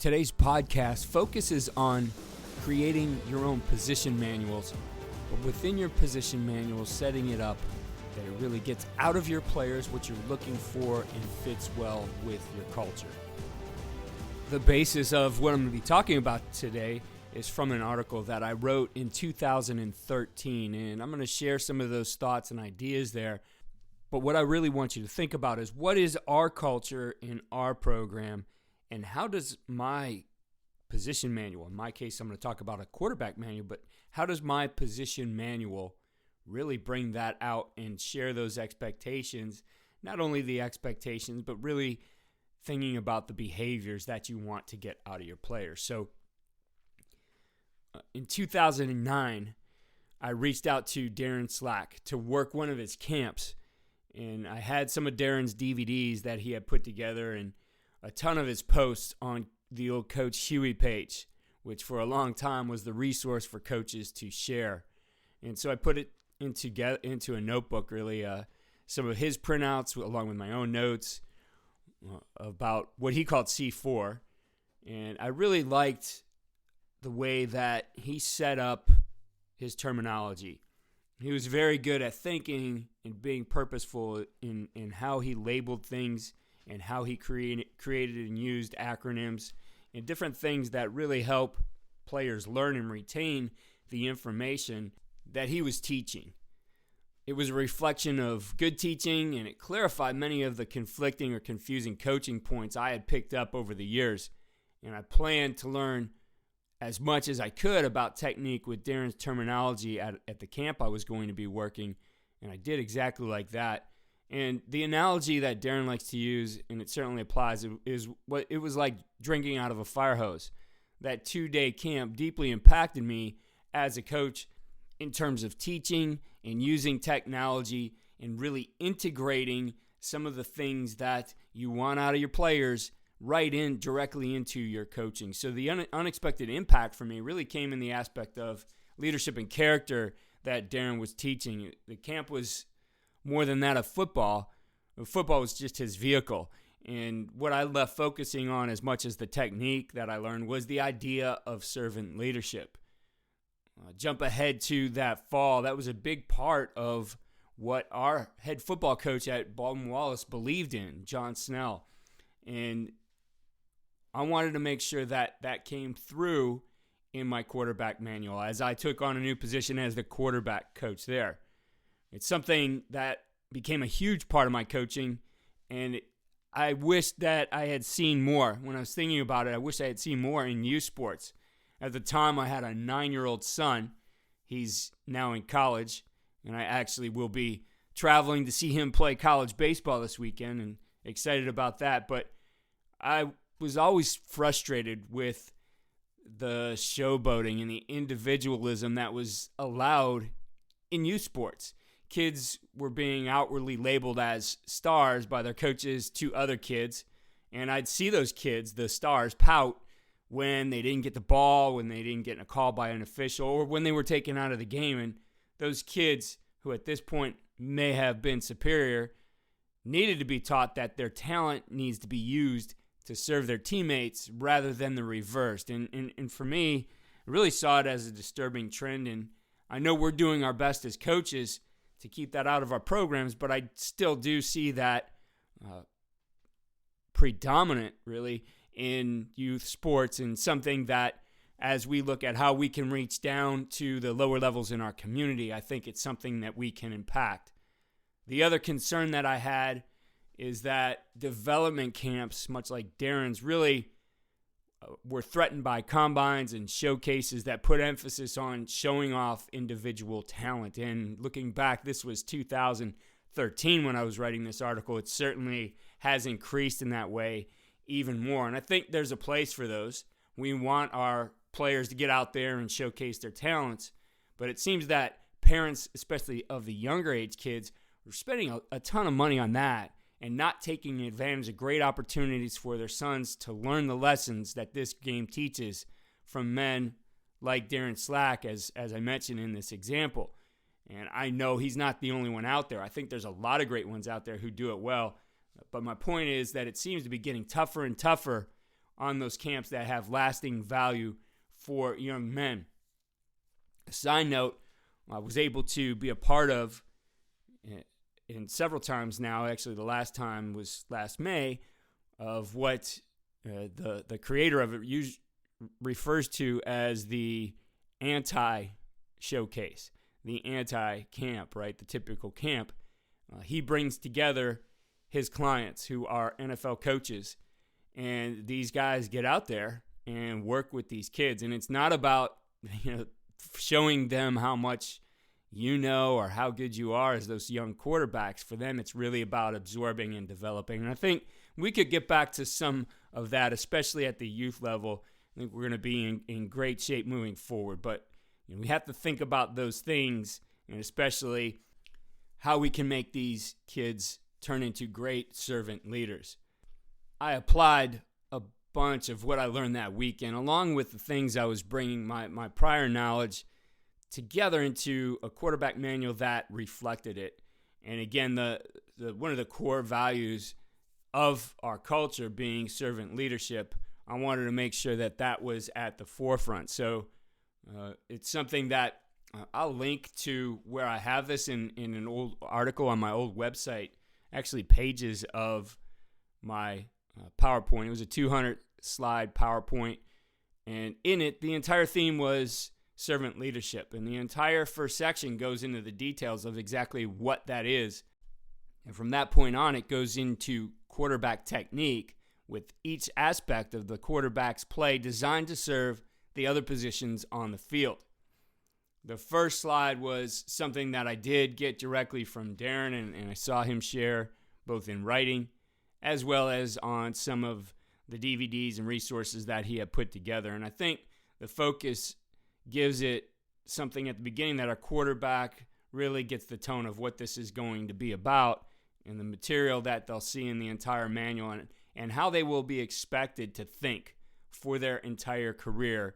Today's podcast focuses on creating your own position manuals, but within your position manual, setting it up that it really gets out of your players what you're looking for and fits well with your culture. The basis of what I'm going to be talking about today is from an article that I wrote in 2013, and I'm going to share some of those thoughts and ideas there. But what I really want you to think about is, what is our culture in our program, and how does my position manual, in my case I'm going to talk about a quarterback manual, but how does my position manual really bring that out and share those expectations, not only the expectations, but really thinking about the behaviors that you want to get out of your players. So in 2009, I reached out to Darren Slack to work one of his camps, and I had some of Darren's DVDs that he had put together and a ton of his posts on the old Coach Huey page, which for a long time was the resource for coaches to share. And so I put it into a notebook, really, some of his printouts along with my own notes about what he called C4. And I really liked the way that he set up his terminology. He was very good at thinking and being purposeful in how he labeled things and how he created and used acronyms and different things that really help players learn and retain the information that he was teaching. It was a reflection of good teaching, and it clarified many of the conflicting or confusing coaching points I had picked up over the years. And I planned to learn as much as I could about technique with Darren's terminology at the camp I was going to be working, and I did exactly like that. And the analogy that Darren likes to use, and it certainly applies, is what it was like drinking out of a fire hose. That 2-day camp deeply impacted me as a coach in terms of teaching and using technology and really integrating some of the things that you want out of your players directly into your coaching. So the unexpected impact for me really came in the aspect of leadership and character that Darren was teaching. The camp was more than that of football. Football was just his vehicle. And what I left focusing on as much as the technique that I learned was the idea of servant leadership. Jump ahead to that fall. That was a big part of what our head football coach at Baldwin Wallace believed in, John Snell. And I wanted to make sure that that came through in my quarterback manual as I took on a new position as the quarterback coach there. It's something that became a huge part of my coaching, and I wish that I had seen more. When I was thinking about it, I wish I had seen more in youth sports. At the time, I had a 9-year-old son. He's now in college, and I actually will be traveling to see him play college baseball this weekend, and excited about that. But I was always frustrated with the showboating and the individualism that was allowed in youth sports. Kids were being outwardly labeled as stars by their coaches to other kids, and I'd see those kids, the stars, pout when they didn't get the ball, when they didn't get a call by an official, or when they were taken out of the game. And those kids, who at this point may have been superior, needed to be taught that their talent needs to be used to serve their teammates rather than the reverse. And for me, I really saw it as a disturbing trend, and I know we're doing our best as coaches to keep that out of our programs, but I still do see that predominant, really, in youth sports, and something that, as we look at how we can reach down to the lower levels in our community, I think it's something that we can impact. The other concern that I had is that development camps, much like Darren's, really were threatened by combines and showcases that put emphasis on showing off individual talent. And looking back, this was 2013 when I was writing this article. It certainly has increased in that way even more. And I think there's a place for those. We want our players to get out there and showcase their talents. But it seems that parents, especially of the younger age kids, are spending a ton of money on that and not taking advantage of great opportunities for their sons to learn the lessons that this game teaches from men like Darren Slack, as I mentioned in this example. And I know he's not the only one out there. I think there's a lot of great ones out there who do it well. But my point is that it seems to be getting tougher and tougher on those camps that have lasting value for young men. A side note, I was able to be a part of, in several times now, actually the last time was last May, of what the creator of it refers to as the anti-showcase, the anti-camp, right? The typical camp. He brings together his clients who are NFL coaches, and these guys get out there and work with these kids. And it's not about, showing them how much you know or how good you are as those young quarterbacks. For them, it's really about absorbing and developing. And I think we could get back to some of that, especially at the youth level. I think we're going to be in great shape moving forward. But we have to think about those things, and especially how we can make these kids turn into great servant leaders. I applied a bunch of what I learned that weekend, along with the things I was bringing my prior knowledge together into a quarterback manual that reflected it. And again, the one of the core values of our culture being servant leadership, I wanted to make sure that was at the forefront. So it's something that I'll link to where I have this in an old article on my old website, actually pages of my PowerPoint. It was a 200-slide PowerPoint, and in it, the entire theme was servant leadership, and the entire first section goes into the details of exactly what that is. And from that point on, it goes into quarterback technique with each aspect of the quarterback's play designed to serve the other positions on the field. The first slide was something that I did get directly from Darren, and I saw him share both in writing as well as on some of the DVDs and resources that he had put together. And I think the focus gives it something at the beginning that our quarterback really gets the tone of what this is going to be about, and the material that they'll see in the entire manual, and how they will be expected to think for their entire career.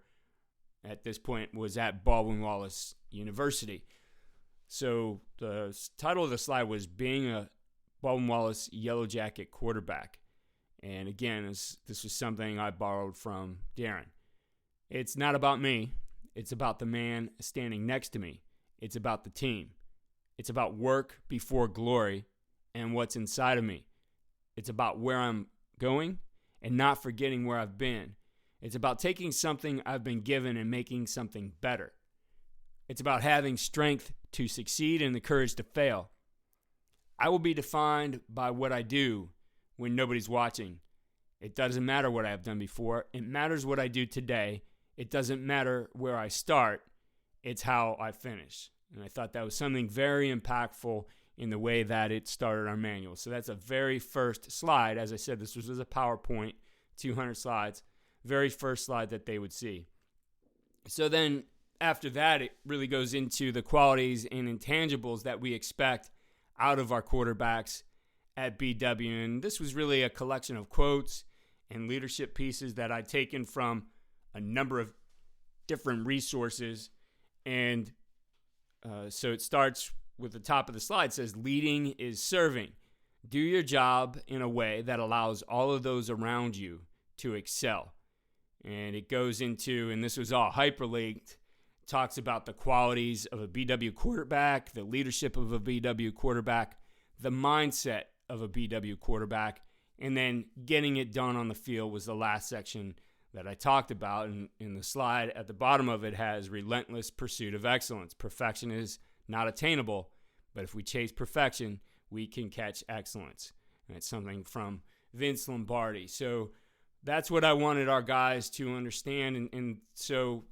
At this point was at Baldwin-Wallace University. So the title of the slide was Being a Baldwin-Wallace Yellow Jacket Quarterback. And again, this was something I borrowed from Darren. It's not about me. It's about the man standing next to me. It's about the team. It's about work before glory and what's inside of me. It's about where I'm going and not forgetting where I've been. It's about taking something I've been given and making something better. It's about having strength to succeed and the courage to fail. I will be defined by what I do when nobody's watching. It doesn't matter what I have done before. It matters what I do today. It doesn't matter where I start. It's how I finish. And I thought that was something very impactful in the way that it started our manual. So that's a very first slide. As I said, this was a PowerPoint, 200 slides. Very first slide that they would see. So then after that, it really goes into the qualities and intangibles that we expect out of our quarterbacks at BW. And this was really a collection of quotes and leadership pieces that I'd taken from a number of different resources. And so it starts with the top of the slide. It says, leading is serving. Do your job in a way that allows all of those around you to excel. And it goes into, and this was all hyperlinked, talks about the qualities of a BW quarterback, the leadership of a BW quarterback, the mindset of a BW quarterback, and then getting it done on the field was the last section that I talked about. And in the slide at the bottom of it has relentless pursuit of excellence. Perfection is not attainable, but if we chase perfection, we can catch excellence. And it's something from Vince Lombardi. So that's what I wanted our guys to understand. And so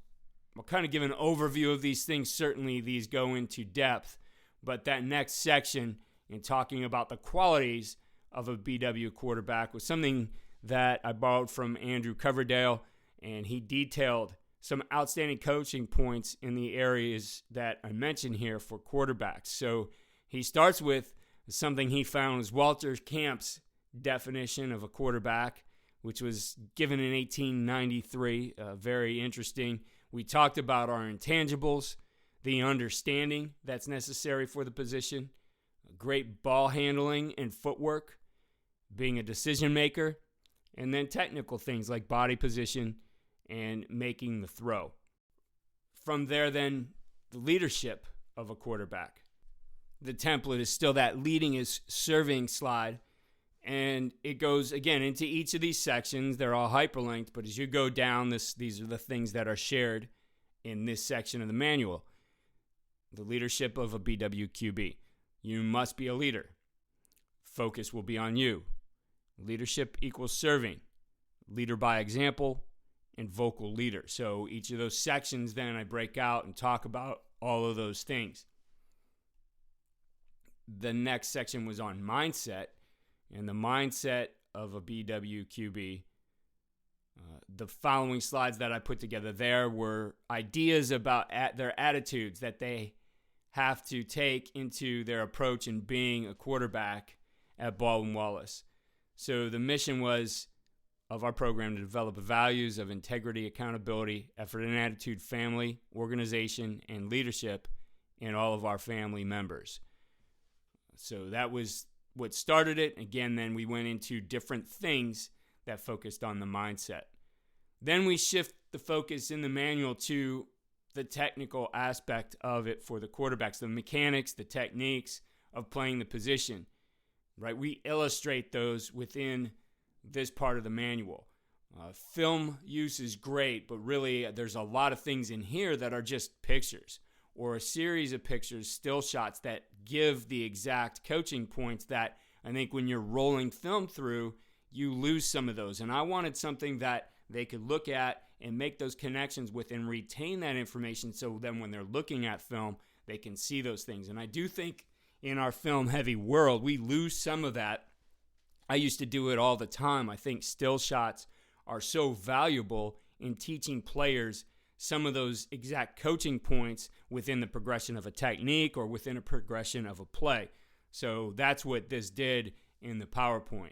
I'll kind of give an overview of these things. Certainly these go into depth, but that next section in talking about the qualities of a BW quarterback was something that I borrowed from Andrew Coverdale, and he detailed some outstanding coaching points in the areas that I mentioned here for quarterbacks. So he starts with something he found was Walter Camp's definition of a quarterback, which was given in 1893. Very interesting. We talked about our intangibles, the understanding that's necessary for the position, great ball handling and footwork, being a decision maker, and then technical things like body position and making the throw. From there, then, the leadership of a quarterback. The template is still that leading is serving slide, and it goes, again, into each of these sections. They're all hyperlinked, but as you go down, these are the things that are shared in this section of the manual. The leadership of a BWQB. You must be a leader. Focus will be on you. Leadership equals serving. Leader by example and vocal leader. So each of those sections, then I break out and talk about all of those things. The next section was on mindset, and the mindset of a BWQB. The following slides that I put together there were ideas about their attitudes that they have to take into their approach in being a quarterback at Baldwin-Wallace. So the mission was of our program to develop values of integrity, accountability, effort and attitude, family, organization, and leadership in all of our family members. So that was what started it. Again, then we went into different things that focused on the mindset. Then we shift the focus in the manual to the technical aspect of it for the quarterbacks, the mechanics, the techniques of playing the position, right? We illustrate those within this part of the manual. Film use is great, but really there's a lot of things in here that are just pictures or a series of pictures, still shots that give the exact coaching points that I think when you're rolling film through, you lose some of those. And I wanted something that they could look at and make those connections with and retain that information so then when they're looking at film, they can see those things. And I do think in our film-heavy world, we lose some of that. I used to do it all the time. I think still shots are so valuable in teaching players some of those exact coaching points within the progression of a technique or within a progression of a play. So that's what this did in the PowerPoint.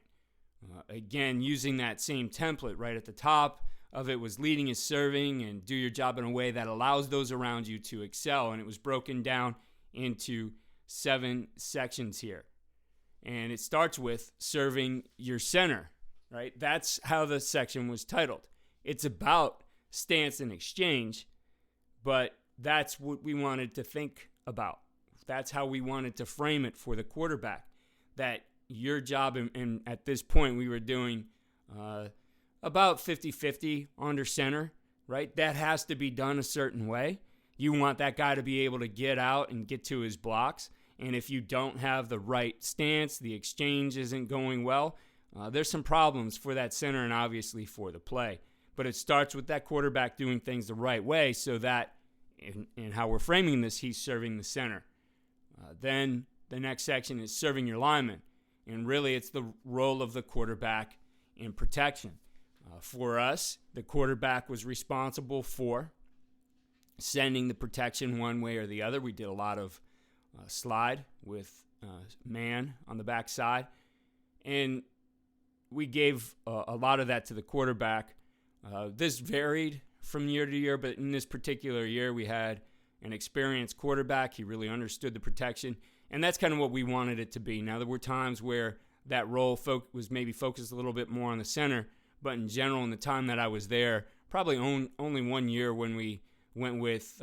Again, using that same template right at the top of it was leading is serving and do your job in a way that allows those around you to excel. And it was broken down into 7 sections here. And it starts with serving your center, right? That's how the section was titled. It's about stance and exchange, but that's what we wanted to think about. That's how we wanted to frame it for the quarterback, that your job, and at this point we were doing about 50-50 under center, right? That has to be done a certain way. You want that guy to be able to get out and get to his blocks. And if you don't have the right stance, the exchange isn't going well, there's some problems for that center and obviously for the play. But it starts with that quarterback doing things the right way so that, in how we're framing this, he's serving the center. Then the next section is serving your lineman. And really it's the role of the quarterback in protection. For us, the quarterback was responsible for sending the protection one way or the other. We did a lot of slide with man on the backside. And we gave a lot of that to the quarterback. This varied from year to year, but in this particular year, we had an experienced quarterback. He really understood the protection, and that's kind of what we wanted it to be. Now, there were times where that role was maybe focused a little bit more on the center, but in general, in the time that I was there, probably only one year when we went with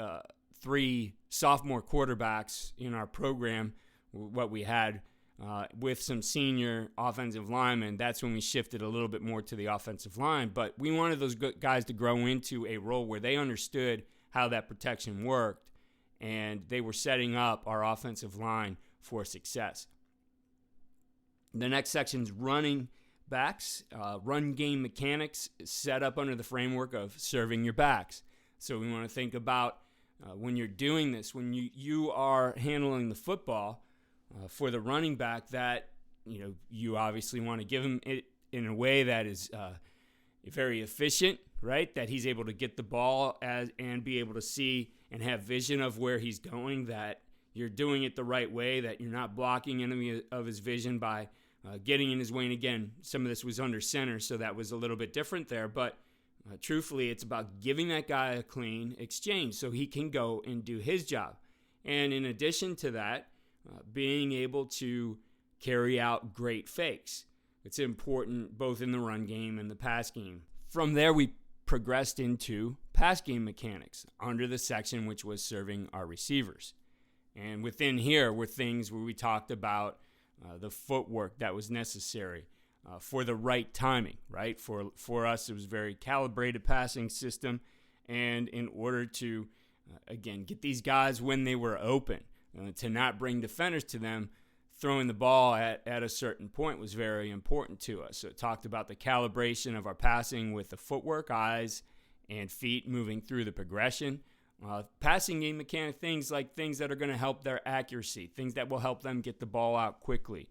3 sophomore quarterbacks in our program, what we had with some senior offensive linemen, that's when we shifted a little bit more to the offensive line. But we wanted those guys to grow into a role where they understood how that protection worked, and they were setting up our offensive line for success. The next section is running backs. Run game mechanics set up under the framework of serving your backs. So we want to think about when you're doing this, when you are handling the football, for the running back, that you obviously want to give him it in a way that is very efficient, right? That he's able to get the ball and be able to see and have vision of where he's going, that you're doing it the right way, that you're not blocking any of his vision by getting in his way. And again, some of this was under center, so that was a little bit different there. But truthfully, it's about giving that guy a clean exchange so he can go and do his job. And in addition to that, being able to carry out great fakes. It's important both in the run game and the pass game. From there, we progressed into pass game mechanics under the section which was serving our receivers. And within here were things where we talked about the footwork that was necessary for the right timing, right? For us, it was a very calibrated passing system. And in order to, again, get these guys when they were open, to not bring defenders to them, throwing the ball at a certain point was very important to us. So it talked about the calibration of our passing with the footwork, eyes, and feet moving through the progression. Passing game mechanic things that are going to help their accuracy, things that will help them get the ball out quickly,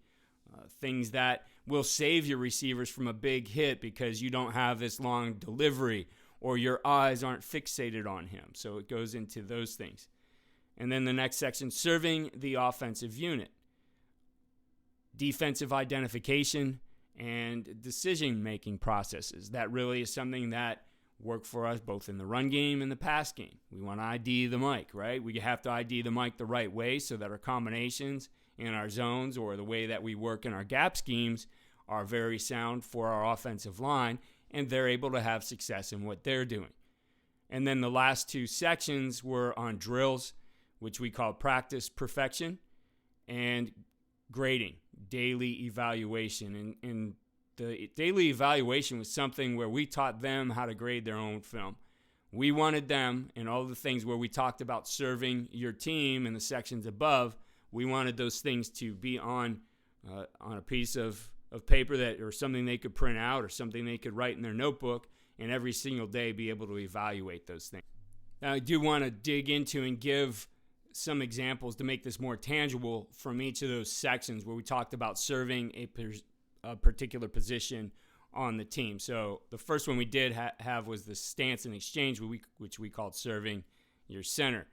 things that will save your receivers from a big hit because you don't have this long delivery or your eyes aren't fixated on him. So it goes into those things. And then the next section, serving the offensive unit. Defensive identification and decision-making processes. That really is something that worked for us both in the run game and the pass game. We want to ID the mic, right? We have to ID the mic the right way so that our combinations in our zones or the way that we work in our gap schemes are very sound for our offensive line, and they're able to have success in what they're doing. And then the last two sections were on drills, which we call practice perfection, and grading, daily evaluation. And the daily evaluation was something where we taught them how to grade their own film. We wanted them, and all the things where we talked about serving your team in the sections above, we wanted those things to be on a piece of paper that, or something they could print out, or something they could write in their notebook, and every single day be able to evaluate those things. Now, I do want to dig into and give some examples to make this more tangible from each of those sections where we talked about serving a particular position on the team. So the first one we did have was the stance and exchange, which we called serving your center.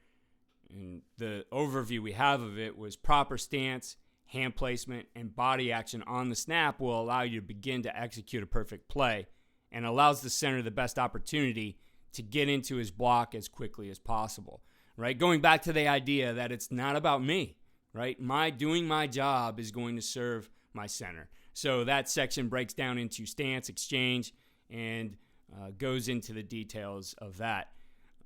And the overview we have of it was proper stance, hand placement, and body action on the snap will allow you to begin to execute a perfect play and allows the center the best opportunity to get into his block as quickly as possible. Right? Going back to the idea that it's not about me, right? Doing my job is going to serve my center. So that section breaks down into stance, exchange, and goes into the details of that.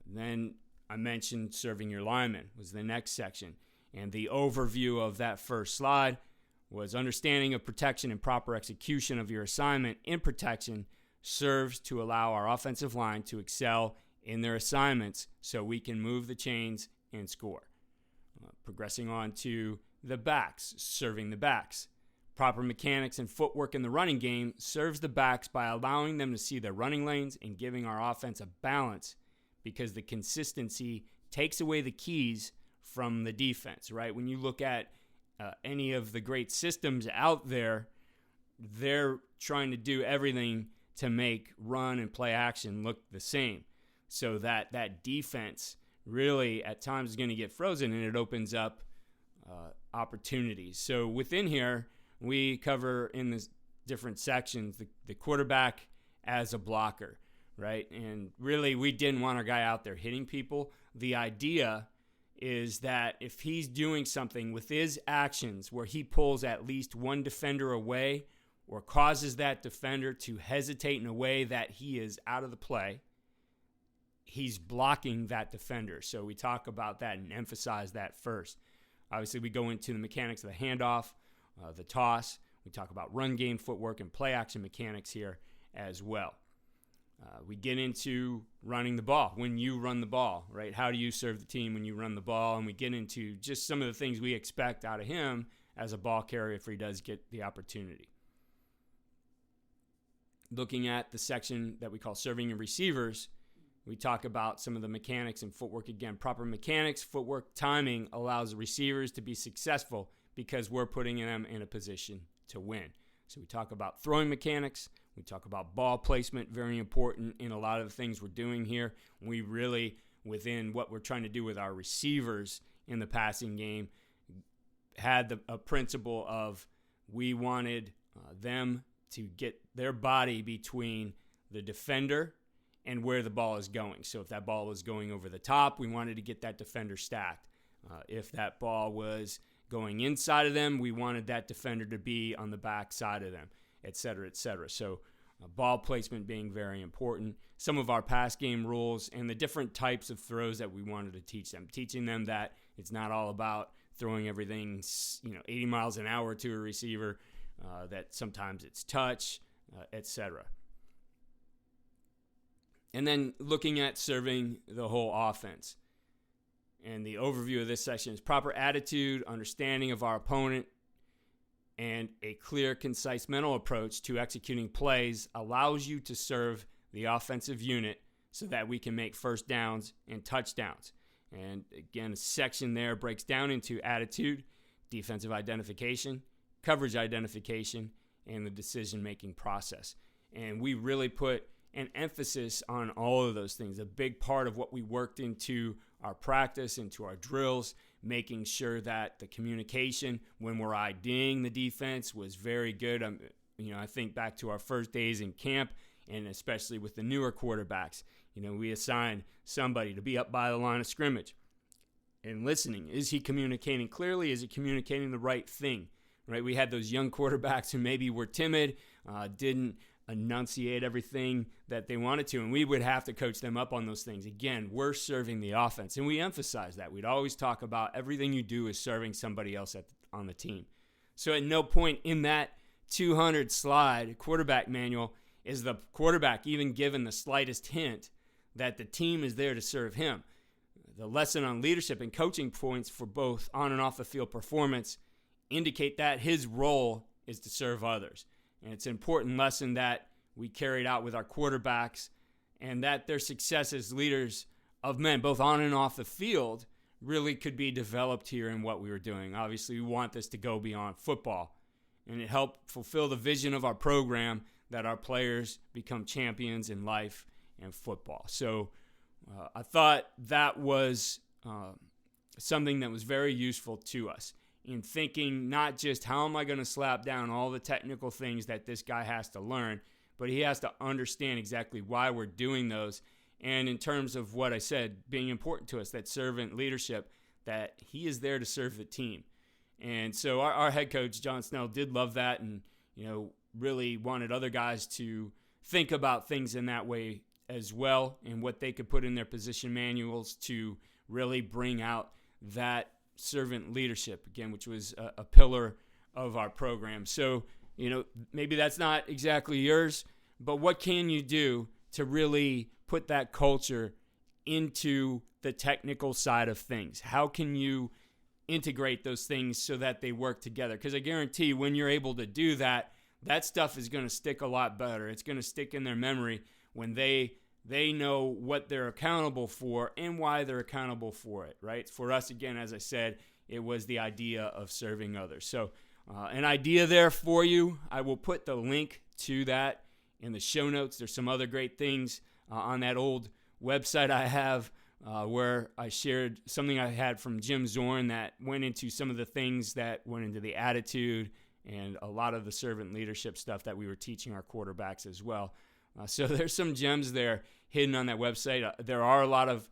Then I mentioned serving your lineman was the next section. And the overview of that first slide was understanding of protection and proper execution of your assignment in protection serves to allow our offensive line to excel in their assignments so we can move the chains and score. Progressing on to the backs, serving the backs. Proper mechanics and footwork in the running game serves the backs by allowing them to see their running lanes and giving our offense a balance because the consistency takes away the keys from the defense, right? When you look at any of the great systems out there, they're trying to do everything to make run and play action look the same. So that defense really at times is going to get frozen and it opens up opportunities. So within here, we cover in the different sections the quarterback as a blocker, right? And really we didn't want our guy out there hitting people. The idea is that if he's doing something with his actions where he pulls at least one defender away or causes that defender to hesitate in a way that he is out of the play, he's blocking that defender. So we talk about that and emphasize that first. Obviously, we go into the mechanics of the handoff, the toss. We talk about run game footwork and play action mechanics here as well. We get into running the ball. When you run the ball, right? How do you serve the team when you run the ball? And we get into just some of the things we expect out of him as a ball carrier if he does get the opportunity. Looking at the section that we call serving your receivers, we talk about some of the mechanics and footwork again. Proper mechanics, footwork, timing allows the receivers to be successful because we're putting them in a position to win. So we talk about throwing mechanics. We talk about ball placement, very important in a lot of the things we're doing here. We really, within what we're trying to do with our receivers in the passing game, had a principle of we wanted them to get their body between the defender and where the ball is going. So if that ball was going over the top, we wanted to get that defender stacked. If that ball was going inside of them, we wanted that defender to be on the back side of them. et cetera, et cetera. So ball placement being very important, some of our pass game rules, and the different types of throws that we wanted to teach them, teaching them that it's not all about throwing everything 80 miles an hour to a receiver, that sometimes it's touch, et cetera. And then looking at serving the whole offense. And the overview of this section is proper attitude, understanding of our opponent, and a clear, concise mental approach to executing plays allows you to serve the offensive unit so that we can make first downs and touchdowns. And again, a section there breaks down into attitude, defensive identification, coverage identification, and the decision-making process. And we really put an emphasis on all of those things. A big part of what we worked into our practice, into our drills, making sure that the communication when we're IDing the defense was very good. I think back to our first days in camp, and especially with the newer quarterbacks, we assign somebody to be up by the line of scrimmage and listening. Is he communicating clearly? Is he communicating the right thing? Right? We had those young quarterbacks who maybe were timid, didn't enunciate everything that they wanted to, and we would have to coach them up on those things. Again, we're serving the offense, and we emphasize that. We'd always talk about everything you do is serving somebody else on the team. So at no point in that 200 slide quarterback manual is the quarterback even given the slightest hint that the team is there to serve him. The lesson on leadership and coaching points for both on and off the field performance indicate that his role is to serve others. And it's an important lesson that we carried out with our quarterbacks, and that their success as leaders of men, both on and off the field, really could be developed here in what we were doing. Obviously, we want this to go beyond football, and it helped fulfill the vision of our program that our players become champions in life and football. So I thought that was something that was very useful to us in thinking not just how am I going to slap down all the technical things that this guy has to learn, but he has to understand exactly why we're doing those. And in terms of what I said, being important to us, that servant leadership, that he is there to serve the team. And so our head coach, John Snell, did love that, and really wanted other guys to think about things in that way as well, and what they could put in their position manuals to really bring out that servant leadership, again, which was a pillar of our program. So, maybe that's not exactly yours, but what can you do to really put that culture into the technical side of things? How can you integrate those things so that they work together? Because I guarantee when you're able to do that, that stuff is going to stick a lot better. It's going to stick in their memory when they know what they're accountable for and why they're accountable for it, right? For us, again, as I said, it was the idea of serving others. So an idea there for you. I will put the link to that in the show notes. There's some other great things on that old website I have where I shared something I had from Jim Zorn that went into some of the things that went into the attitude and a lot of the servant leadership stuff that we were teaching our quarterbacks as well. So there's some gems there hidden on that website. There are a lot of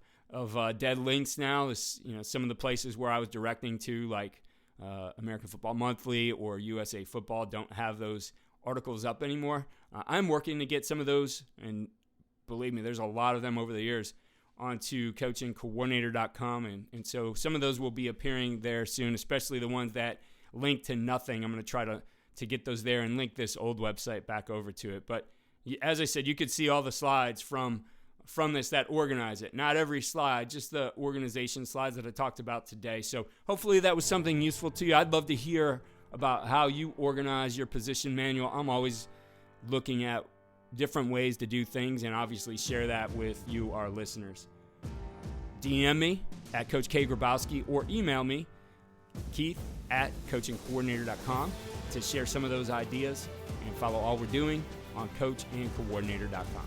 dead links now. Some of the places where I was directing to, like American Football Monthly or USA Football, don't have those articles up anymore. I'm working to get some of those, and believe me, there's a lot of them over the years, onto coachingcoordinator.com. And so some of those will be appearing there soon, especially the ones that link to nothing. I'm going to try to get those there and link this old website back over to it. But as I said, you could see all the slides from this that organize it. Not every slide, just the organization slides that I talked about today. So hopefully that was something useful to you. I'd love to hear about how you organize your position manual. I'm always looking at different ways to do things, and obviously share that with you, our listeners. DM me at Coach K. Grabowski, or email me, Keith@coachingcoordinator.com, to share some of those ideas, and follow all we're doing on coachandcoordinator.com.